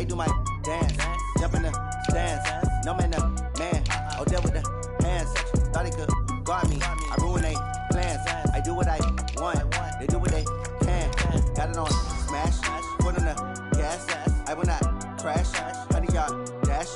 I do my dance. Jump in the stands. No man, the man. Oh, there with the hands. Thought he could guard me. I ruin they plans. I do what I want. They do what they can. Got it on smash. Put on the gas. I will not crash. 100-yard dash.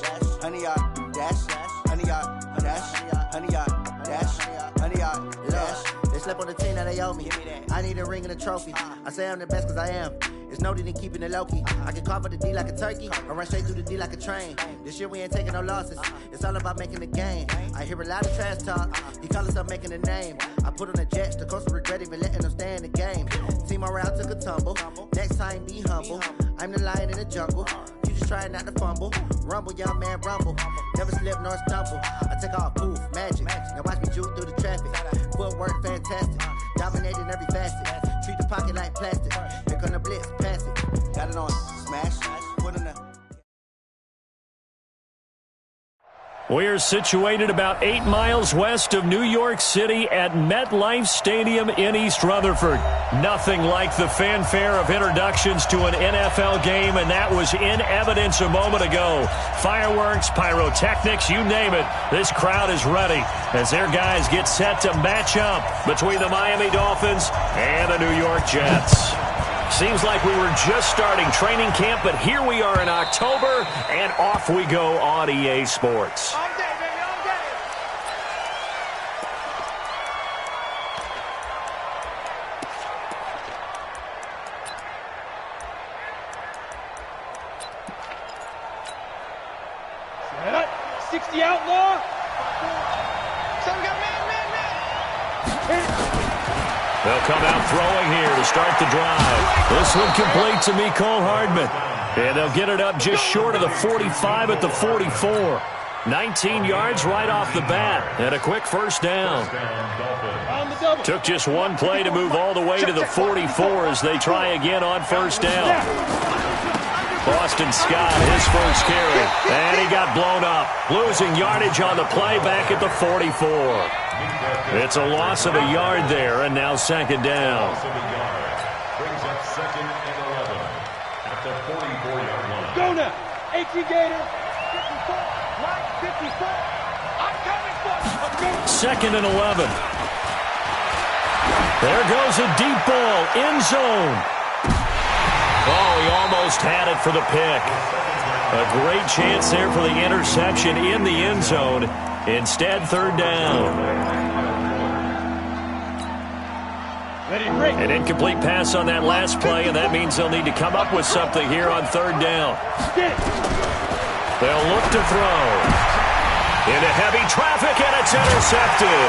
100-yard dash. 100-yard dash. 100-yard dash. 100-yard dash. They slept on the team that they owe me. I need a ring and a trophy. I say I'm the best cause I am. It's noted in keeping it low-key. I can carve for the D like a turkey, or run straight through the D like a train. This year we ain't taking no losses. It's all about making the game. I hear a lot of trash talk. He call himself making a name. I put on the Jets. The coach regret even letting them stay in the game. Team around took a tumble. Next time be humble. I'm the lion in the jungle. You just trying not to fumble. Rumble, young man, rumble. Never slip nor stumble. I take off, poof, magic. Now watch me juke through the traffic. Footwork fantastic. Dominating every facet. Treat the pocket like plastic. Here come the blitz, pass it. Got it on smash. Put in the... We're situated about 8 miles west of New York City at MetLife Stadium in East Rutherford. Nothing like the fanfare of introductions to an NFL game, and that was in evidence a moment ago. Fireworks, pyrotechnics, you name it. This crowd is ready as their guys get set to match up between the Miami Dolphins and the New York Jets. Seems like we were just starting training camp, but here we are in October, and off we go on EA Sports. All day, baby, all day. Set up. 60 outlaw. So we got man. They'll come out throwing here to start the drive. This one complete to Mecole Hardman. And they'll get it up just short of the 45 at the 44. 19 yards right off the bat. And a quick first down. Took just one play to move all the way to the 44 as they try again on first down. Boston Scott, his first carry. And he got blown up. Losing yardage on the play back at the 44. It's a loss of a yard there, and now second down. Brings up second and 11 at the 44-yard line. Go now. 18 Gator. 54. Right, 54. I'm coming for you. Second and 11. There goes a deep ball, end zone. Oh, he almost had it for the pick. A great chance there for the interception in the end zone. Instead, third down. An incomplete pass on that last play, and that means they'll need to come up with something here on third down. They'll look to throw. Into heavy traffic, and it's intercepted.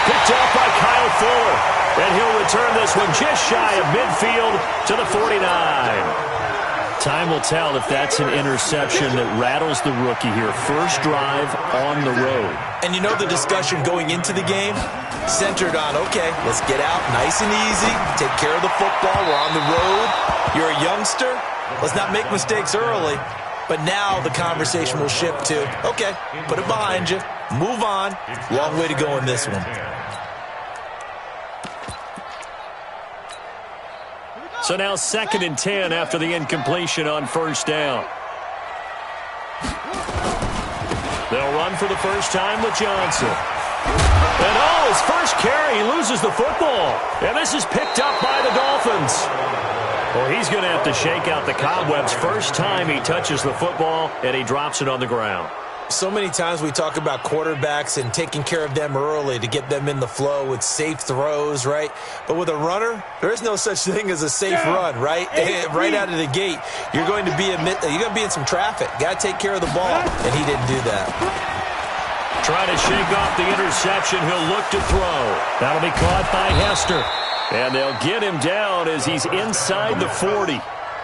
Picked up by Kyle Fuller. And he'll return this one just shy of midfield to the 49. Time will tell if that's an interception that rattles the rookie here. First drive on the road. And you know the discussion going into the game? Centered on, okay, let's get out nice and easy, take care of the football, we're on the road. You're a youngster, let's not make mistakes early. But now the conversation will shift to, okay, put it behind you, move on. Long way to go in this one. So now second and 10 after the incompletion on first down. They'll run for the first time with Johnson. And oh, his first carry, he loses the football. And this is picked up by the Dolphins. Well, he's going to have to shake out the cobwebs first time he touches the football, and he drops it on the ground. So many times we talk about quarterbacks and taking care of them early to get them in the flow with safe throws, right? But with a runner, there is no such thing as a safe run, right? Right out of the gate, you're going to be in some traffic. Got to take care of the ball, and he didn't do that. Trying to shake off the interception, he'll look to throw. That'll be caught by Hester. And they'll get him down as he's inside the 40.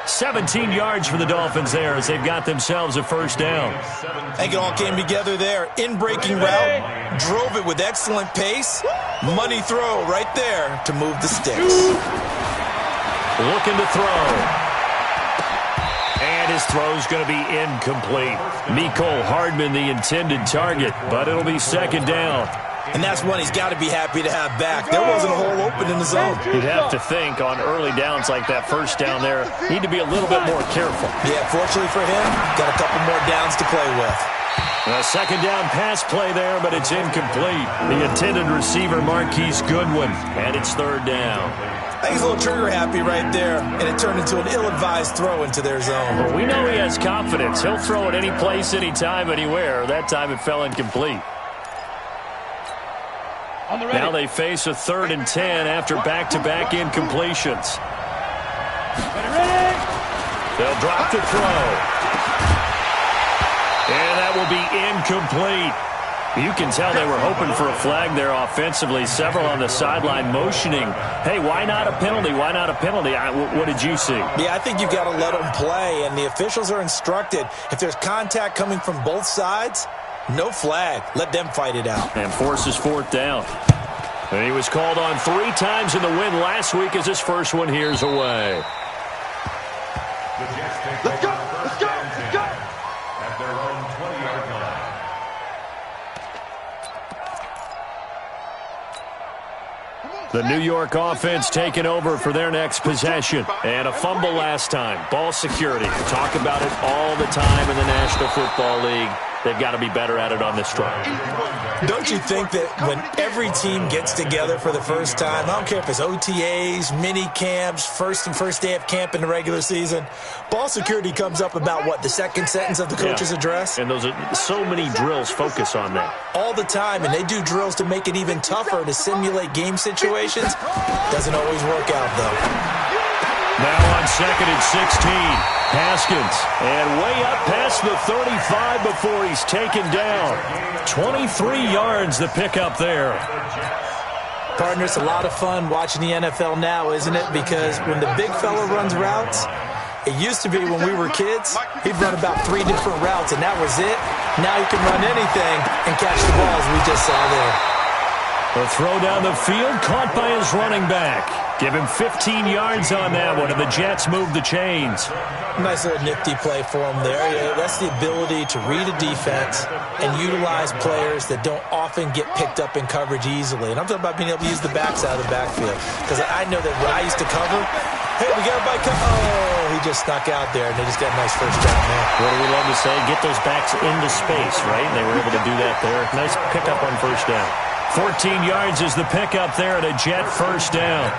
17 yards for the Dolphins there as they've got themselves a first down. I think it all came together there. In-breaking route, drove it with excellent pace. Money throw right there to move the sticks. Looking to throw. And his throw's going to be incomplete. Mecole Hardman the intended target, but it'll be second down. And that's one he's got to be happy to have back. There wasn't a hole open in the zone. You'd have to think on early downs like that first down there, need to be a little bit more careful. Yeah, fortunately for him, got a couple more downs to play with. A second down pass play there, but it's incomplete. The intended receiver, Marquise Goodwin, and it's third down. I think he's a little trigger happy right there, and it turned into an ill-advised throw into their zone. Well, we know he has confidence. He'll throw it any place, anytime, anywhere. That time it fell incomplete. Now they face a 3rd and 10 after back-to-back incompletions. They'll drop the throw. And that will be incomplete. You can tell they were hoping for a flag there offensively. Several on the sideline motioning, hey, why not a penalty? Why not a penalty? What did you see? Yeah, I think you've got to let them play, and the officials are instructed. If there's contact coming from both sides, no flag. Let them fight it out. And forces 4th down. And he was called on 3 times in the win last week as his first one here's away. Let's go! Let's go! Let's go! At their own 20-yard line. The New York offense taking over for their next possession. And a fumble last time. Ball security. Talk about it all the time in the National Football League. They've got to be better at it on this drive. Don't you think that when every team gets together for the first time, I don't care if it's OTAs, mini camps, first day of camp in the regular season, ball security comes up about, what, the second sentence of the coach's address? And those are so many drills focus on that. All the time, and they do drills to make it even tougher to simulate game situations. Doesn't always work out, though. Now on 2nd and 16, Haskins, and way up past the 35 before he's taken down. 23 yards the pickup there. Partner, it's a lot of fun watching the NFL now, isn't it? Because when the big fella runs routes, it used to be when we were kids, he'd run about 3 different routes, and that was it. Now he can run anything and catch the balls we just saw there. The throw down the field, caught by his running back. Give him 15 yards on that one, and the Jets move the chains. Nice little nifty play for him there. Yeah, that's the ability to read a defense and utilize players that don't often get picked up in coverage easily. And I'm talking about being able to use the backs out of the backfield. Because I know that when I used to cover, hey, we got everybody cover. Oh, he just snuck out there, and they just got a nice first down there. What do we love to say? Get those backs into space, right? And they were able to do that there. Nice pickup on first down. 14 yards is the pickup there at a Jet first down.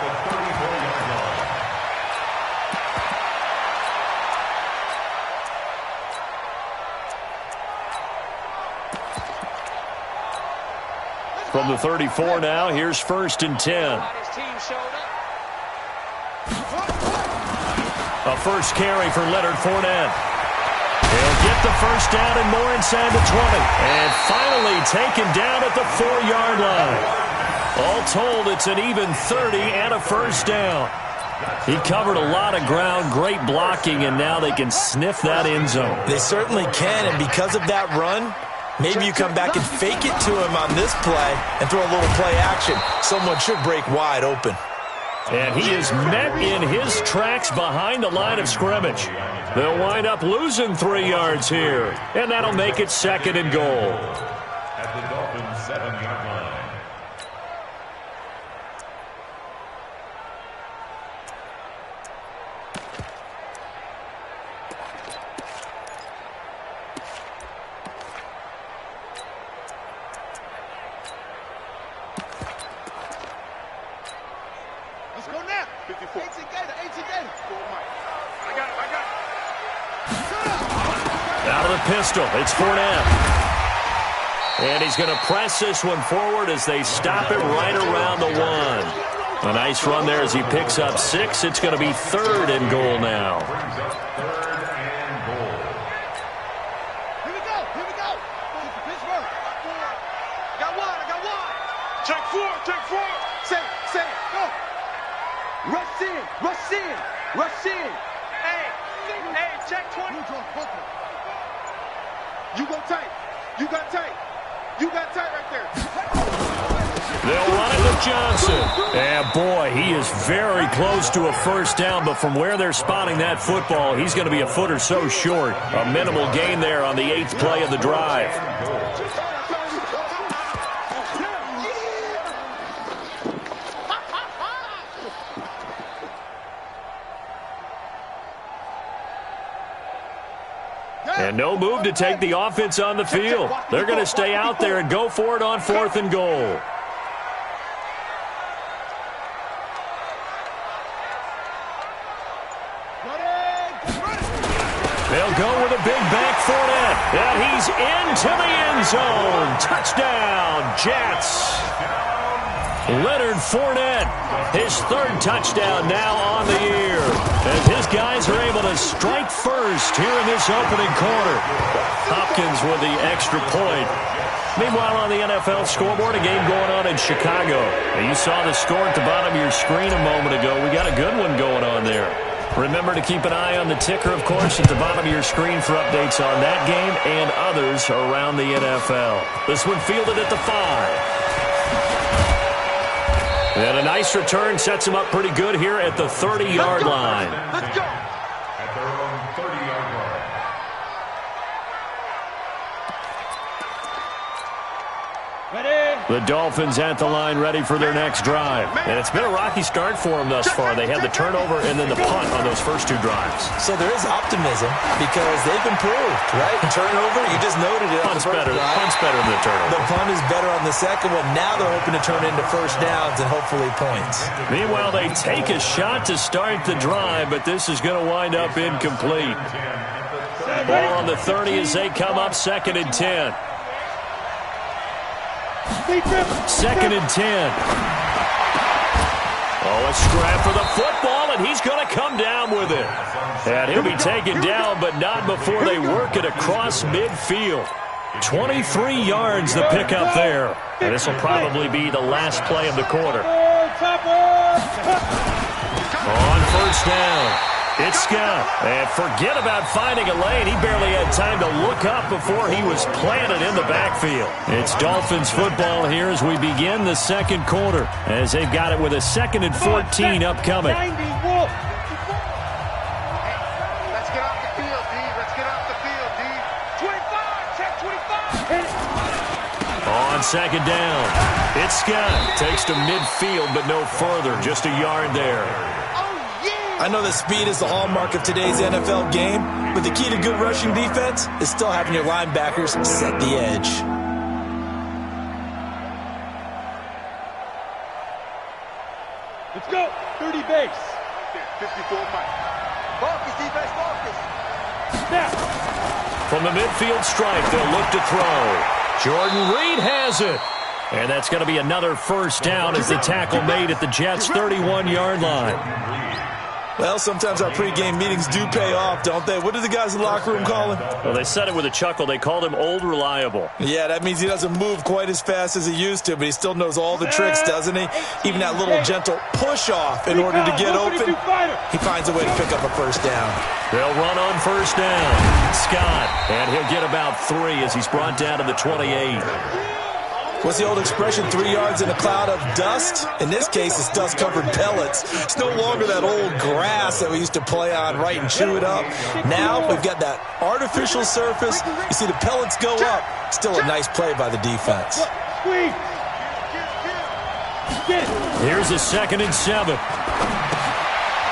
From the 34 now, here's 1st and 10. A first carry for Leonard Fournette. He'll get the first down and more inside the 20. And finally taken down at the 4-yard line. All told, it's an even 30 and a first down. He covered a lot of ground, great blocking, and now they can sniff that end zone. They certainly can, and because of that run, maybe you come back and fake it to him on this play and throw a little play action. Someone should break wide open. And he is met in his tracks behind the line of scrimmage. They'll wind up losing 3 yards here, and that'll make it 2nd and goal. At the Dolphins' 7-yard line. Let's go now. 54. 18 Gator. 18 Gator. I got it. Out of the pistol, it's Fournette. And he's going to press this one forward as they stop it right around the 1. A nice run there as he picks up 6. It's going to be 3rd and goal now. Here we go. Pittsburgh. I got one. Check 4. Say it. Go. Rush in. Hey, check 20. You go tight. You got tight right there. They'll run it with Johnson. And boy, he is very close to a first down, but from where they're spotting that football, he's going to be a foot or so short. A minimal gain there on the 8th play of the drive. And no move to take the offense on the field. They're going to stay out there and go for it on 4th and goal. They'll go with a big back Fournette. And he's into the end zone. Touchdown, Jets. Leonard Fournette, his 3rd touchdown now on the year. As his guys are able to strike first here in this opening quarter. Hopkins with the extra point. Meanwhile, on the NFL scoreboard, a game going on in Chicago. And you saw the score at the bottom of your screen a moment ago. We got a good one going on there. Remember to keep an eye on the ticker, of course, at the bottom of your screen for updates on that game and others around the NFL. This one fielded at the 5. And a nice return sets him up pretty good here at the 30-yard line. Let's go. At their own 30-yard line. The Dolphins at the line ready for their next drive. And it's been a rocky start for them thus far. They had the turnover and then the punt on those first 2 drives. So there is optimism because they've improved, right? Turnover, you just noted it. Punt's better than the turnover. The punt is better on the second one. Now they're hoping to turn into first downs and hopefully points. Meanwhile, they take a shot to start the drive, but this is going to wind up incomplete. Ball on the 30 as they come up 2nd and 10. 2nd and 10. Oh, a scrap for the football, and he's going to come down with it. And he'll be taken down, but not before they work it across midfield. 23 yards the pickup there. And this will probably be the last play of the quarter. On first down, it's Scott. And forget about finding a lane. He barely had time to look up before he was planted in the backfield. It's Dolphins football here as we begin the second quarter, as they've got it with a 2nd and 14 upcoming. Let's get off the field, D. Let's get off the field, D. 25, check 25. On 2nd down, it's Scott. Takes to midfield, but no further. Just a yard there. I know that speed is the hallmark of today's NFL game, but the key to good rushing defense is still having your linebackers set the edge. Let's go. 30 base. 54 Mike. Focus, defense, focus. Snap. From the midfield stripe, they'll look to throw. Jordan Reed has it. And that's going to be another first down as the tackle made at the Jets' 31-yard line. Well, sometimes our pregame meetings do pay off, don't they? What do the guys in the locker room call him? Well, they said it with a chuckle. They called him Old Reliable. Yeah, that means he doesn't move quite as fast as he used to, but he still knows all the tricks, doesn't he? Even that little gentle push-off in order to get open. He finds a way to pick up a first down. They'll run on first down. Scott, and he'll get about 3 as he's brought down to the 28. What's the old expression, 3 yards in a cloud of dust? In this case, it's dust-covered pellets. It's no longer that old grass that we used to play on, right, and chew it up. Now we've got that artificial surface. You see the pellets go up. Still a nice play by the defense. Here's a 2nd and 7.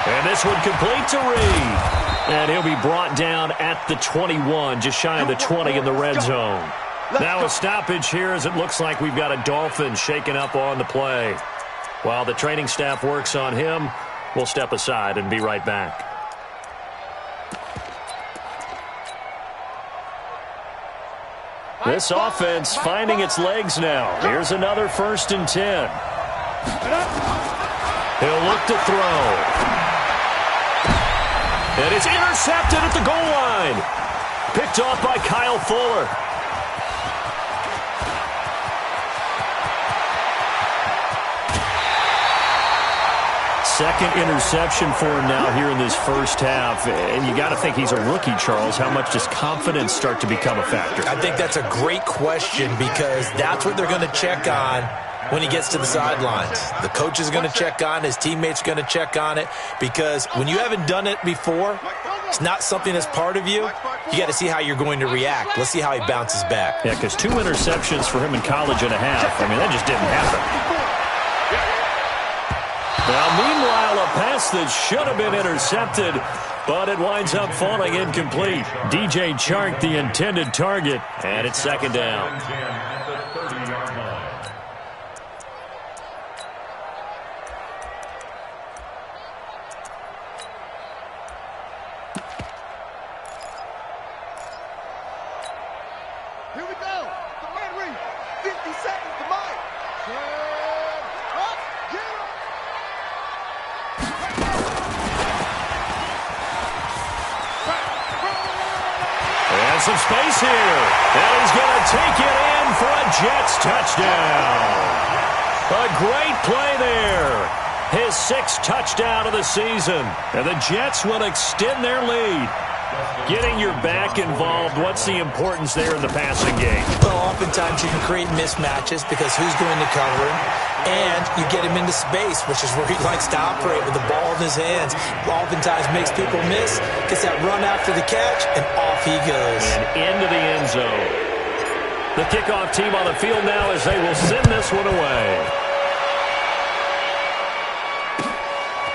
And this one complete to Reed. And he'll be brought down at the 21, just shy of the 20 in the red zone. Now a stoppage here as it looks like we've got a Dolphin shaken up on the play. While the training staff works on him, we'll step aside and be right back. This offense finding its legs now. Here's another 1st and 10. He'll look to throw. And it's intercepted at the goal line. Picked off by Kyle Fuller. Second interception for him now here in this first half. And you got to think he's a rookie, Charles. How much does confidence start to become a factor? I think that's a great question because that's what they're going to check on when he gets to the sidelines. The coach is going to check on, his teammates are going to check on it, because when you haven't done it before, it's not something that's part of you. You got to see how you're going to react. Let's see how he bounces back. Yeah, because 2 interceptions for him in college and a half. I mean, that just didn't happen. Now, meanwhile, a pass that should have been intercepted but it winds up falling incomplete. DJ Chark, the intended target, and it's second down. At the 30-yard line. Here we go. The man read. 50 seconds to Mike. Up, get him. And some space here. And he's going to take it in for a Jets touchdown. A great play there. His 6th touchdown of the season. And the Jets will extend their lead. Getting your back involved, what's the importance there in the passing game? Well, oftentimes you can create mismatches because who's going to cover him? And you get him into space, which is where he likes to operate with the ball in his hands. Oftentimes makes people miss, gets that run after the catch, and off he goes. And into the end zone. The kickoff team on the field now as they will send this one away.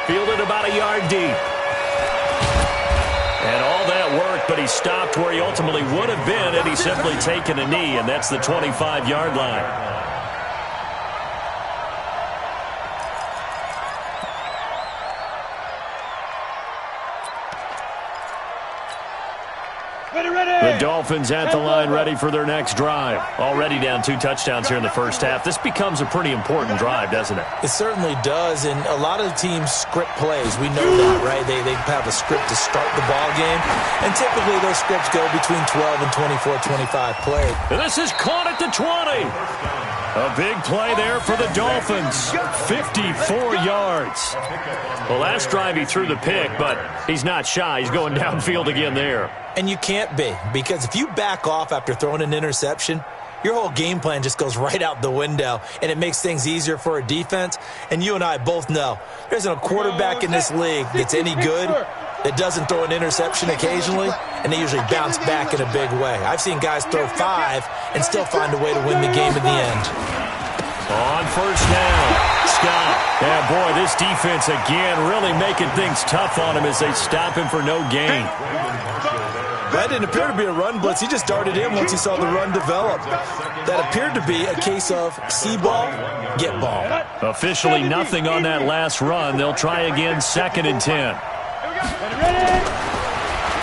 Fielded about a yard deep. And all that work, but he stopped where he ultimately would have been had he simply taken a knee, and that's the 25-yard line. The Dolphins at the line ready for their next drive. Already down 2 touchdowns here in the first half. This becomes a pretty important drive, doesn't it? It certainly does, and a lot of the teams script plays. We know that, right? They have a script to start the ball game, and typically those scripts go between 12 and 24, 25 plays. And this is caught at the 20. A big play there for the Dolphins. 54 yards. The last drive he threw the pick, but he's not shy. He's going downfield again there. And you can't be, because if you back off after throwing an interception, your whole game plan just goes right out the window, and it makes things easier for a defense. And you and I both know there isn't a quarterback in this league that's any good that doesn't throw an interception occasionally, and they usually bounce back in a big way. I've seen guys throw 5 and still find a way to win the game at the end. On first down, Scott. Yeah, boy, this defense again really making things tough on him as they stop him for no gain. That didn't appear to be a run blitz. He just darted in once he saw the run develop. That appeared to be a case of see ball, get ball. Officially nothing on that last run. They'll try again, 2nd and 10.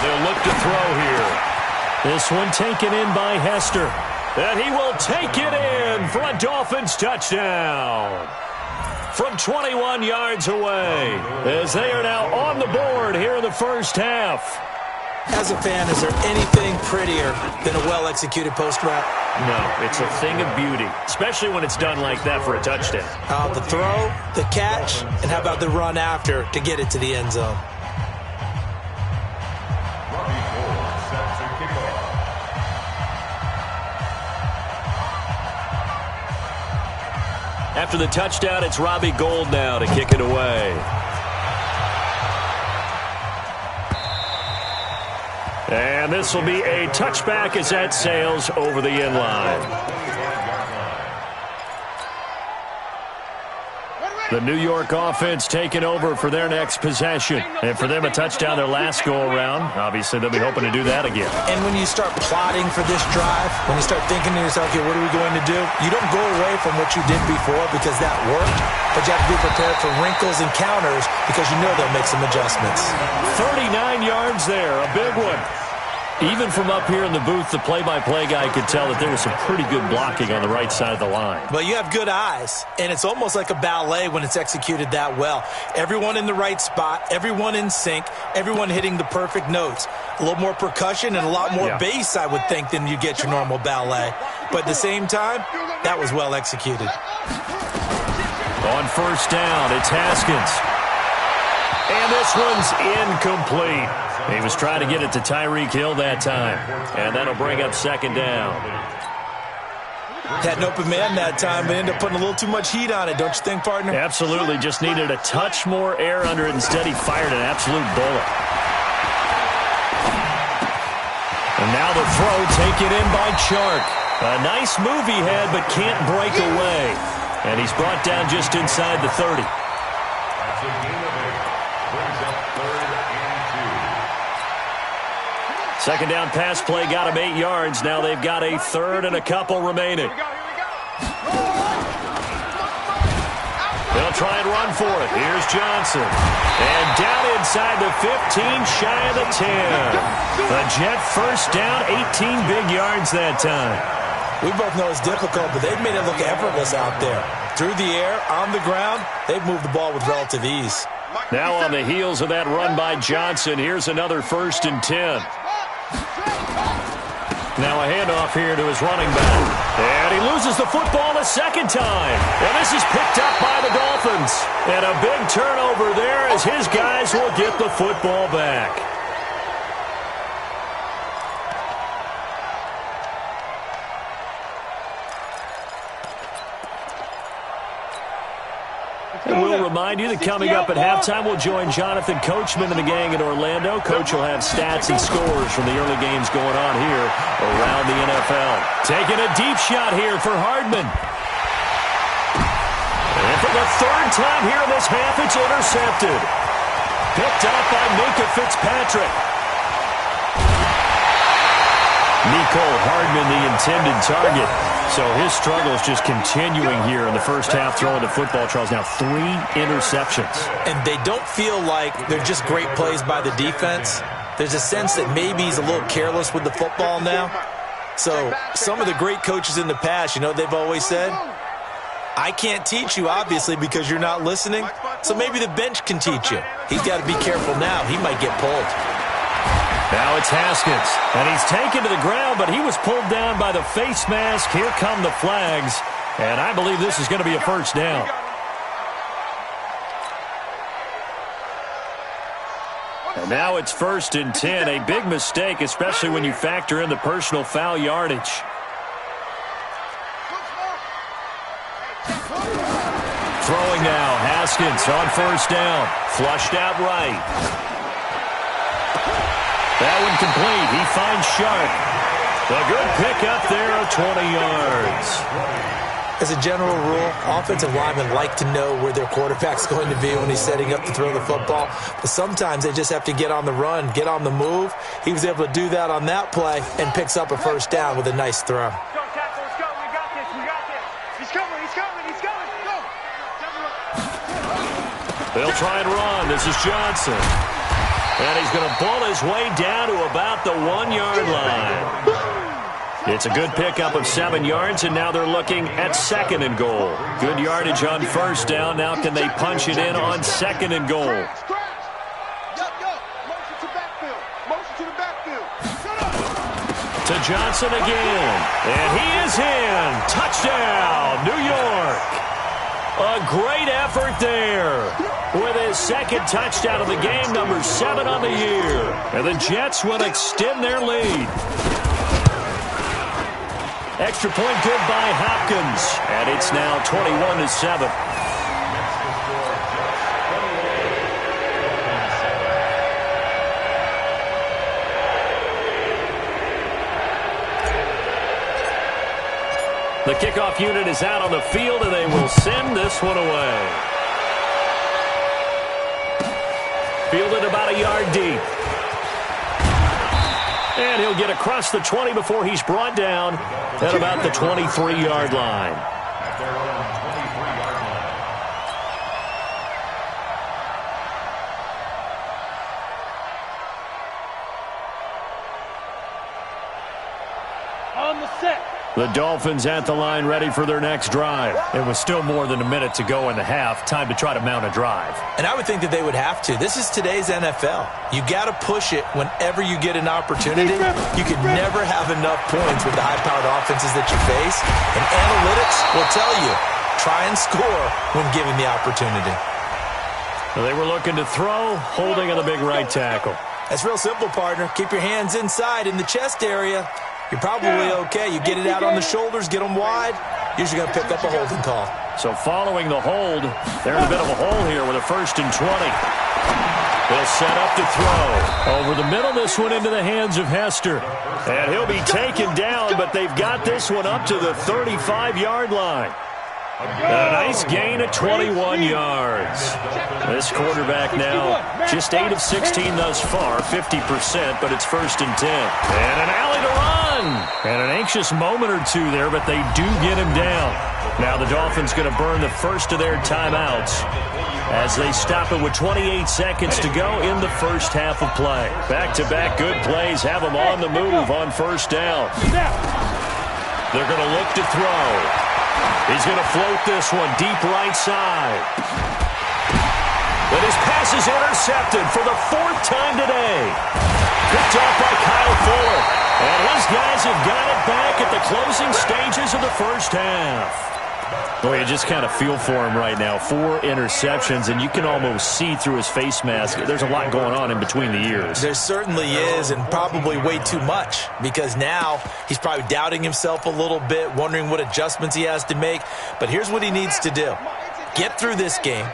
They'll look to throw here. This one taken in by Hester. And he will take it in for a Dolphins touchdown. From 21 yards away, as they are now on the board here in the first half. As a fan, is there anything prettier than a well-executed post route? No, it's a thing of beauty, especially when it's done like that for a touchdown. The throw, the catch, and how about the run after to get it to the end zone? After the touchdown, it's Robbie Gould now to kick it away. And this will be a touchback as that sails over the end line. The New York offense taking over for their next possession. And for them, a touchdown their last go-around. Obviously, they'll be hoping to do that again. And when you start plotting for this drive, when you start thinking to yourself, okay, what are we going to do? You don't go away from what you did before because that worked, but you have to be prepared for wrinkles and counters because you know they'll make some adjustments. 39 yards there, a big one. Even from up here in the booth, the play-by-play guy could tell that there was some pretty good blocking on the right side of the line. Well, you have good eyes, and it's almost like a ballet when it's executed that well. Everyone in the right spot, everyone in sync, everyone hitting the perfect notes. A little more percussion and a lot more bass, I would think, than you get your normal ballet. But at the same time, that was well executed. On first down, it's Haskins. And this one's incomplete. He was trying to get it to Tyreek Hill that time. And that'll bring up 2nd down. Had an open man that time, but ended up putting a little too much heat on it, don't you think, partner? Absolutely. Just needed a touch more air under it. Instead, he fired an absolute bullet. And now the throw taken in by Chark. A nice move he had, but can't break away. And he's brought down just inside the 30. That's a gain of 8. Brings up 3rd and 2. Second down pass play got him 8 yards. Now they've got a third and a couple remaining. They'll try and run for it. Here's Johnson. And down inside the 15, shy of the 10. The Jet first down, 18 big yards that time. We both know it's difficult, but they've made it look effortless out there. Through the air, on the ground, they've moved the ball with relative ease. Now on the heels of that run by Johnson, here's another 1st and 10. Now a handoff here to his running back. And he loses the football a second time. And this is picked up by the Dolphins. And a big turnover there as his guys will get the football back. And we'll remind you that coming up at halftime, we'll join Jonathan Coachman and the gang in Orlando. Coach will have stats and scores from the early games going on here around the NFL. Taking a deep shot here for Hardman. And for the third time here in this half, it's intercepted. Picked up by Minka Fitzpatrick. Nicole Hardman, the intended target. So his struggle is just continuing here in the first half, throwing the football, Charles. Now 3 interceptions. And they don't feel like they're just great plays by the defense. There's a sense that maybe he's a little careless with the football now. So some of the great coaches in the past, you know, they've always said, I can't teach you, obviously, because you're not listening. So maybe the bench can teach you. He's got to be careful now. He might get pulled. Now it's Haskins, and he's taken to the ground, but he was pulled down by the face mask. Here come the flags, and I believe this is going to be a first down. And now it's 1st and 10, a big mistake, especially when you factor in the personal foul yardage. Throwing now, Haskins on 1st down, flushed out right. That one complete. He finds Sharp. A good pickup there of 20 yards. As a general rule, offensive linemen like to know where their quarterback's going to be when he's setting up to throw the football. But sometimes they just have to get on the run, get on the move. He was able to do that on that play and picks up a first down with a nice throw. Let's go, tackle. Let's go. We got this. We got this. He's coming. He's coming. He's coming. Go. They'll try and run. This is Johnson. And he's going to pull his way down to about the 1-yard line. It's a good pickup of 7 yards, and now they're looking at 2nd and goal. Good yardage on 1st down. Now can they punch it in on 2nd and goal? To Johnson again. And he is in. Touchdown, New York. A great effort there with his 2nd touchdown of the game, number 7 on the year. And the Jets will extend their lead. Extra point good by Hopkins. And it's now 21-7. The kickoff unit is out on the field, and they will send this one away. Fielded about a yard deep. And he'll get across the 20 before he's brought down at about the 23-yard line. On the set. The Dolphins at the line ready for their next drive. It was still more than a minute to go in the half. Time to try to mount a drive. And I would think that they would have to. This is today's NFL. You got to push it whenever you get an opportunity. You can never have enough points with the high-powered offenses that you face. And analytics will tell you, try and score when given the opportunity. They were looking to throw, holding on the big right tackle. That's real simple, partner. Keep your hands inside in the chest area. You're probably okay. You get it out on the shoulders, get them wide, usually going to pick up a holding call. So following the hold, they're in a bit of a hole here with a 1st and 20. They'll set up to throw. Over the middle, this one into the hands of Hester. And he'll be taken down, but they've got this one up to the 35-yard line. A nice gain of 21 yards. This quarterback now just 8 of 16 thus far, 50%, but it's 1st and 10. And an alley to run. And an anxious moment or two there, but they do get him down. Now the Dolphins going to burn the first of their timeouts as they stop it with 28 seconds to go in the first half of play. Back-to-back good plays have them on the move on 1st down. They're going to look to throw. He's going to float this one deep right side. But his pass is intercepted for the 4th time today. Picked off by Kyle Fuller. And his guys have got it back at the closing stages of the first half. Boy, you just kind of feel for him right now. 4 interceptions, and you can almost see through his face mask. There's a lot going on in between the ears. There certainly is, and probably way too much, because now he's probably doubting himself a little bit, wondering what adjustments he has to make. But here's what he needs to do. Get through this game.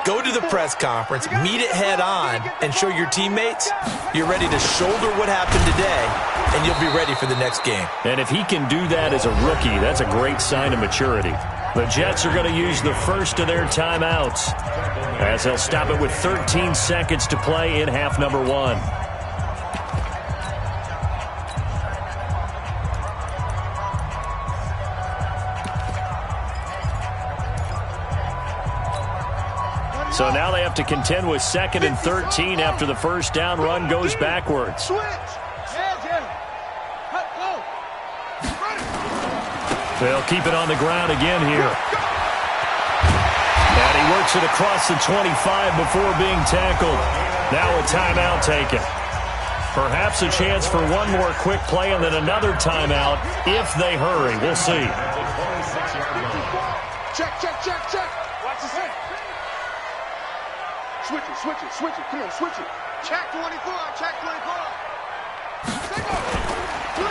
Go to the press conference, meet it head on, and show your teammates you're ready to shoulder what happened today, and you'll be ready for the next game. And if he can do that as a rookie, that's a great sign of maturity. The Jets are going to use the first of their timeouts as they'll stop it with 13 seconds to play in half number 1. So now they have to contend with 2nd and 13 after the first down run goes backwards. They'll keep it on the ground again here. And he works it across the 25 before being tackled. Now a timeout taken. Perhaps a chance for one more quick play and then another timeout if they hurry. We'll see. Check. Watch this in. Switch it. Come on, switch it. Check 24.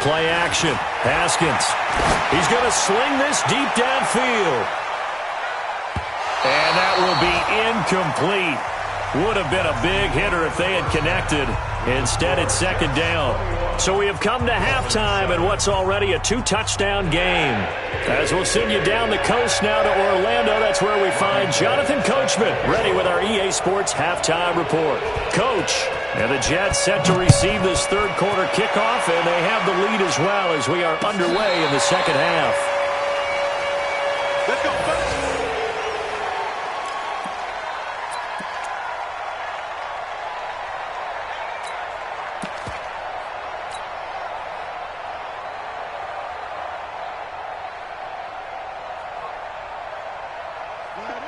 Play action. Haskins. He's going to sling this deep downfield. And that will be incomplete. Would have been a big hitter if they had connected. Instead, it's 2nd down. So we have come to halftime in what's already a 2-touchdown game. As we'll send you down the coast now to Orlando, that's where we find Jonathan Coachman, ready with our EA Sports halftime report. Coach, and the Jets set to receive this 3rd quarter kickoff, and they have the lead as well as we are underway in the 2nd half. Let's go.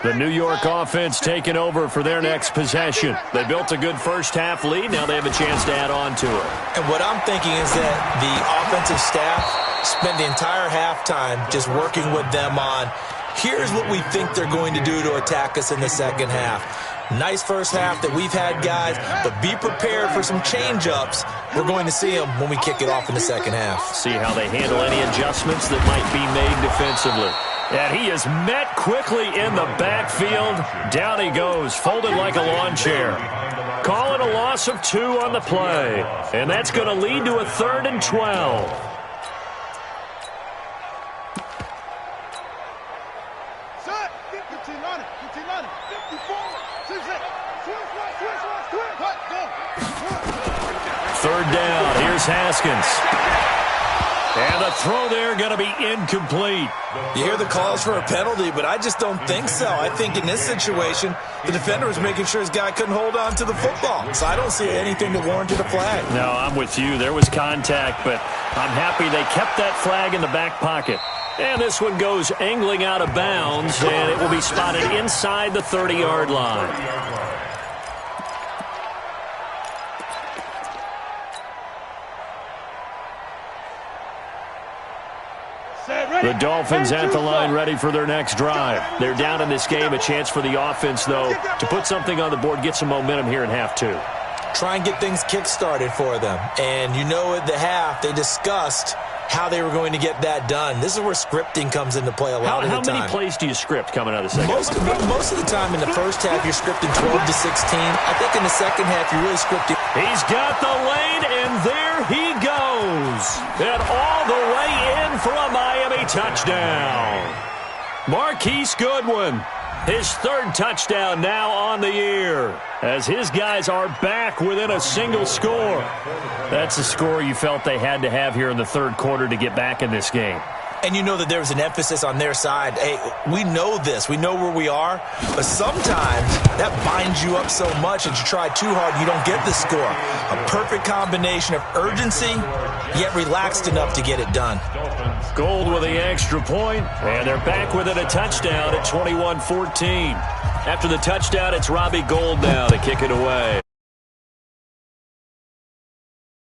The New York offense taking over for their next possession. They built a good first half lead. Now they have a chance to add on to it. And what I'm thinking is that the offensive staff spent the entire halftime just working with them on, here's what we think they're going to do to attack us in the second half. Nice first half that we've had, guys, but be prepared for some change-ups. We're going to see them when we kick it off in the second half. See how they handle any adjustments that might be made defensively. And he is met quickly in the backfield. Down he goes, folded like a lawn chair. Call it a loss of 2 on the play. And that's going to lead to a 3rd and 12. Set. 15 on it. 54. 3rd down. Here's Haskins. And the throw there going to be incomplete. You hear the calls for a penalty, but I just don't think so. I think in this situation, the defender was making sure his guy couldn't hold on to the football. So I don't see anything that warranted a flag. No, I'm with you. There was contact, but I'm happy they kept that flag in the back pocket. And this one goes angling out of bounds, and it will be spotted inside the 30-yard line. The Dolphins at the line ready for their next drive. They're down in this game. A chance for the offense, though, to put something on the board, get some momentum here in half 2. Try and get things kick-started for them. And you know at the half, they discussed how they were going to get that done. This is where scripting comes into play a lot of the time. How many plays do you script coming out of the second half? Most of the time in the first half, you're scripting 12 to 16. I think in the second half, you're really scripting. He's got the lane, and there he goes. And all the way in for a Miami touchdown. Marquise Goodwin, his third touchdown now on the year, as his guys are back within a single score. That's a score you felt they had to have here in the third quarter to get back in this game. And you know that there was an emphasis on their side. Hey, we know this. We know where we are. But sometimes that binds you up so much that you try too hard, you don't get the score. A perfect combination of urgency, yet relaxed enough to get it done. Gold with the extra point, and they're back within a touchdown at 21-14. After the touchdown, it's Robbie Gold now to kick it away.